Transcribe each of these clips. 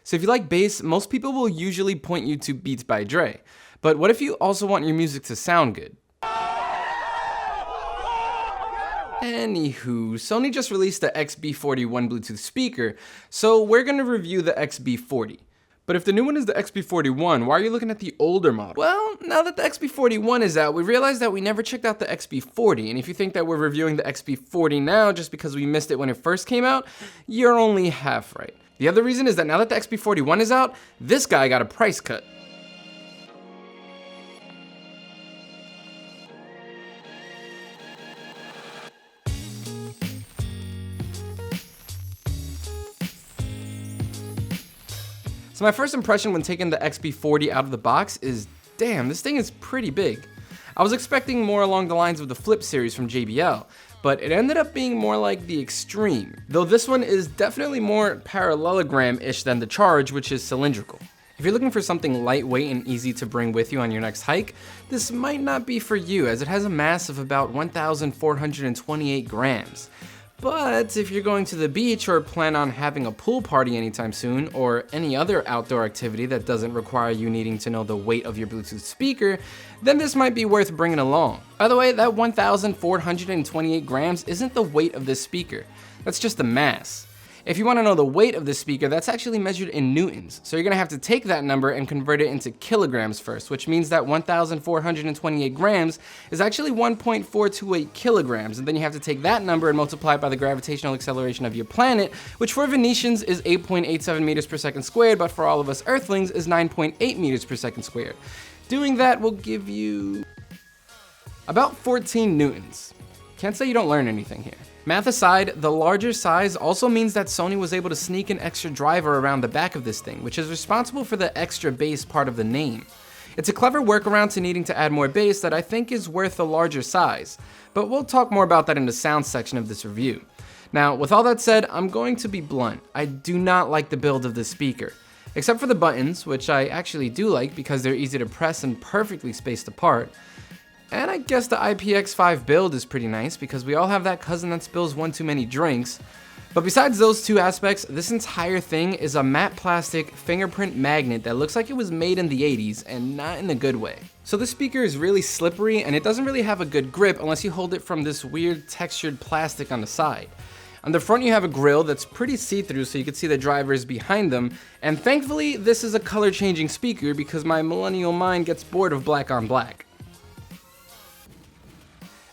So if you like bass, most people will usually point you to Beats by Dre. But what if you also want your music to sound good? Anywho, Sony just released the XB41 Bluetooth speaker, so we're gonna review the XB40. But if the new one is the XB41, why are you looking at the older model? Well, now that the XB41 is out, we realized that we never checked out the XB40, and if you think that we're reviewing the XB40 now just because we missed it when it first came out, you're only half right. The other reason is that now that the XB41 is out, this guy got a price cut. So my first impression when taking the XB40 out of the box is, damn, this thing is pretty big. I was expecting more along the lines of the Flip series from JBL, but it ended up being more like the Extreme, though this one is definitely more parallelogram-ish than the Charge, which is cylindrical. If you're looking for something lightweight and easy to bring with you on your next hike, this might not be for you, as it has a mass of about 1,428 grams. But if you're going to the beach or plan on having a pool party anytime soon, or any other outdoor activity that doesn't require you needing to know the weight of your Bluetooth speaker, then this might be worth bringing along. By the way, that 1,428 grams isn't the weight of this speaker, that's just the mass. If you want to know the weight of this speaker, that's actually measured in newtons, so you're going to have to take that number and convert it into kilograms first, which means that 1,428 grams is actually 1.428 kilograms, and then you have to take that number and multiply it by the gravitational acceleration of your planet, which for Venetians is 8.87 meters per second squared, but for all of us Earthlings is 9.8 meters per second squared. Doing that will give you about 14 newtons. Can't say you don't learn anything here. Math aside, the larger size also means that Sony was able to sneak an extra driver around the back of this thing, which is responsible for the extra bass part of the name. It's a clever workaround to needing to add more bass that I think is worth a larger size, but we'll talk more about that in the sound section of this review. Now, with all that said, I'm going to be blunt. I do not like the build of this speaker. Except for the buttons, which I actually do like because they're easy to press and perfectly spaced apart. And I guess the IPX5 build is pretty nice because we all have that cousin that spills one too many drinks. But besides those two aspects, this entire thing is a matte plastic fingerprint magnet that looks like it was made in the 80s and not in a good way. So this speaker is really slippery and it doesn't really have a good grip unless you hold it from this weird textured plastic on the side. On the front you have a grill that's pretty see-through so you can see the drivers behind them, and thankfully this is a color changing speaker because my millennial mind gets bored of black on black.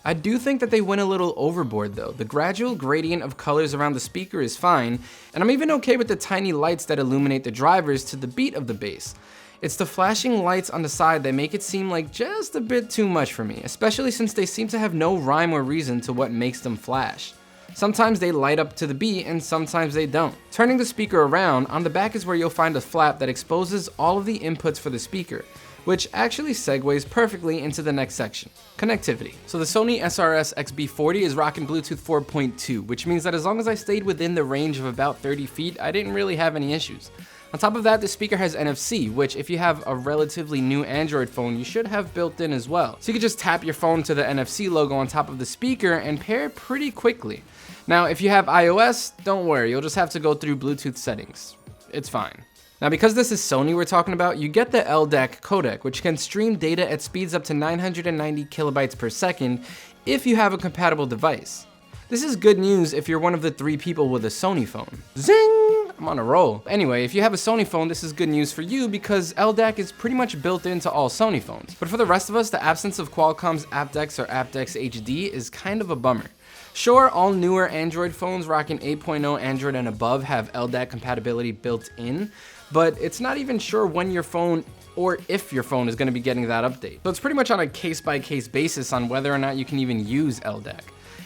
I do think that they went a little overboard though. The gradual gradient of colors around the speaker is fine, and I'm even okay with the tiny lights that illuminate the drivers to the beat of the bass. It's the flashing lights on the side that make it seem like just a bit too much for me, especially since they seem to have no rhyme or reason to what makes them flash. Sometimes they light up to the beat and sometimes they don't. Turning the speaker around, on the back is where you'll find a flap that exposes all of the inputs for the speaker, which actually segues perfectly into the next section, connectivity. So the Sony SRS-XB40 is rocking Bluetooth 4.2, which means that as long as I stayed within the range of about 30 feet, I didn't really have any issues. On top of that, the speaker has NFC, which if you have a relatively new Android phone, you should have built in as well. So you could just tap your phone to the NFC logo on top of the speaker and pair it pretty quickly. Now, if you have iOS, don't worry, you'll just have to go through Bluetooth settings. It's fine. Now, because this is Sony we're talking about, you get the LDAC codec, which can stream data at speeds up to 990 kilobytes per second if you have a compatible device. This is good news if you're one of the 3 people with a Sony phone. Zing! I'm on a roll. Anyway, if you have a Sony phone, this is good news for you because LDAC is pretty much built into all Sony phones. But for the rest of us, the absence of Qualcomm's aptX or aptX HD is kind of a bummer. Sure, all newer Android phones rocking 8.0 Android and above have LDAC compatibility built in, but it's not even sure when your phone or if your phone is going to be getting that update. So it's pretty much on a case-by-case basis on whether or not you can even use LDAC.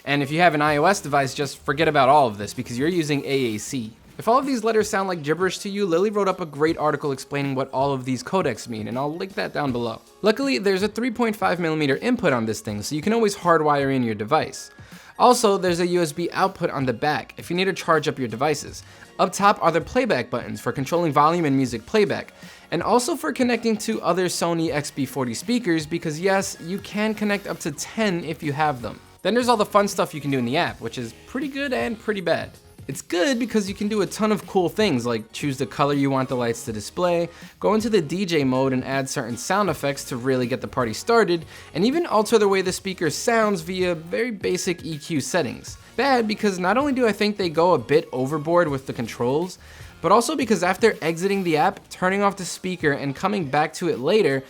And if you have an iOS device, just forget about all of this because you're using AAC. If all of these letters sound like gibberish to you, Lily wrote up a great article explaining what all of these codecs mean, and I'll link that down below. Luckily, there's a 3.5mm input on this thing, so you can always hardwire in your device. Also, there's a USB output on the back if you need to charge up your devices. Up top are the playback buttons for controlling volume and music playback, and also for connecting to other Sony XB40 speakers because yes, you can connect up to 10 if you have them. Then there's all the fun stuff you can do in the app, which is pretty good and pretty bad. It's good because you can do a ton of cool things like choose the color you want the lights to display, go into the DJ mode and add certain sound effects to really get the party started, and even alter the way the speaker sounds via very basic EQ settings. Bad because not only do I think they go a bit overboard with the controls, but also because after exiting the app, turning off the speaker and coming back to it later,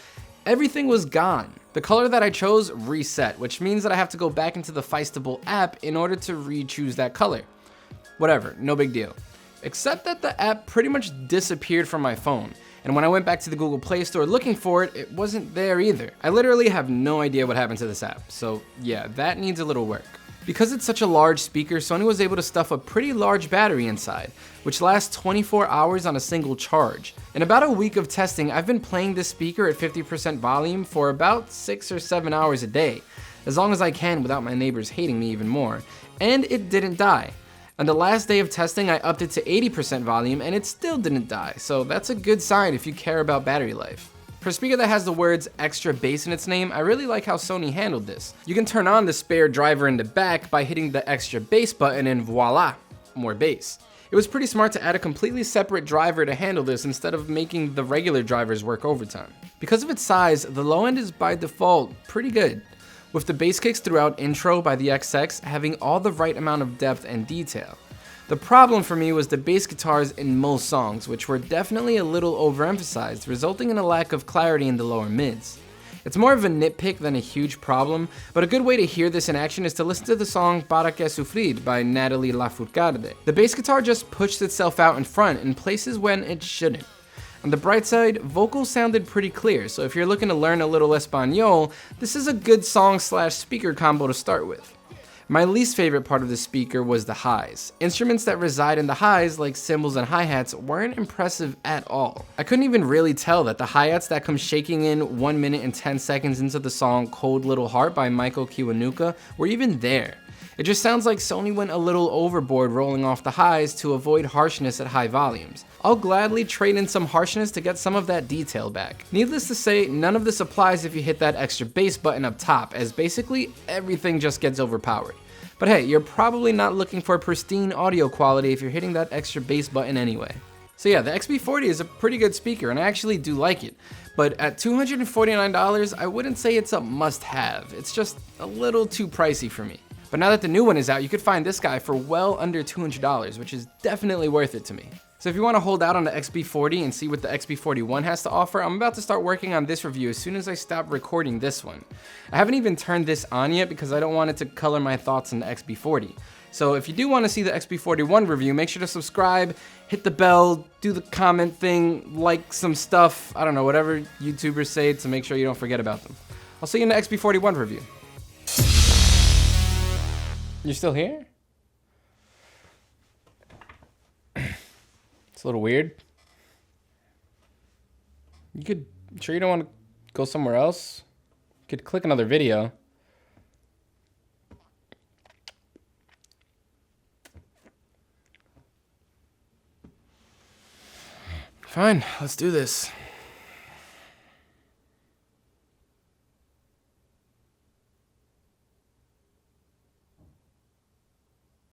everything was gone. The color that I chose reset, which means that I have to go back into the Feistable app in order to re-choose that color. Whatever, no big deal. Except that the app pretty much disappeared from my phone, and when I went back to the Google Play Store looking for it, it wasn't there either. I literally have no idea what happened to this app, so yeah, that needs a little work. Because it's such a large speaker, Sony was able to stuff a pretty large battery inside, which lasts 24 hours on a single charge. In about a week of testing, I've been playing this speaker at 50% volume for about 6 or 7 hours a day, as long as I can without my neighbors hating me even more, and it didn't die. On the last day of testing, I upped it to 80% volume and it still didn't die, so that's a good sign if you care about battery life. For a speaker that has the words extra bass in its name, I really like how Sony handled this. You can turn on the spare driver in the back by hitting the extra bass button and voila, more bass. It was pretty smart to add a completely separate driver to handle this instead of making the regular drivers work overtime. Because of its size, the low end is by default pretty good, with the bass kicks throughout Intro by the XX having all the right amount of depth and detail. The problem for me was the bass guitars in most songs, which were definitely a little overemphasized, resulting in a lack of clarity in the lower mids. It's more of a nitpick than a huge problem, but a good way to hear this in action is to listen to the song Para Que Sufrir by Natalie Lafourcade. The bass guitar just pushed itself out in front in places when it shouldn't. On the bright side, vocals sounded pretty clear, so if you're looking to learn a little Espanol, this is a good song/speaker combo to start with. My least favorite part of the speaker was the highs. Instruments that reside in the highs, like cymbals and hi-hats, weren't impressive at all. I couldn't even really tell that the hi-hats that come shaking in 1 minute and 10 seconds into the song Cold Little Heart by Michael Kiwanuka were even there. It just sounds like Sony went a little overboard rolling off the highs to avoid harshness at high volumes. I'll gladly trade in some harshness to get some of that detail back. Needless to say, none of this applies if you hit that extra bass button up top, as basically everything just gets overpowered. But hey, you're probably not looking for pristine audio quality if you're hitting that extra bass button anyway. So yeah, the XB40 is a pretty good speaker and I actually do like it. But at $249, I wouldn't say it's a must-have. It's just a little too pricey for me. But now that the new one is out, you could find this guy for well under $200, which is definitely worth it to me. So if you want to hold out on the XB40 and see what the XB41 has to offer, I'm about to start working on this review as soon as I stop recording this one. I haven't even turned this on yet because I don't want it to color my thoughts on the XB40. So if you do want to see the XB41 review, make sure to subscribe, hit the bell, do the comment thing, like some stuff, I don't know, whatever YouTubers say to make sure you don't forget about them. I'll see you in the XB41 review. You're still here? It's a little weird. Sure you don't want to go somewhere else? You could click another video. Fine, let's do this.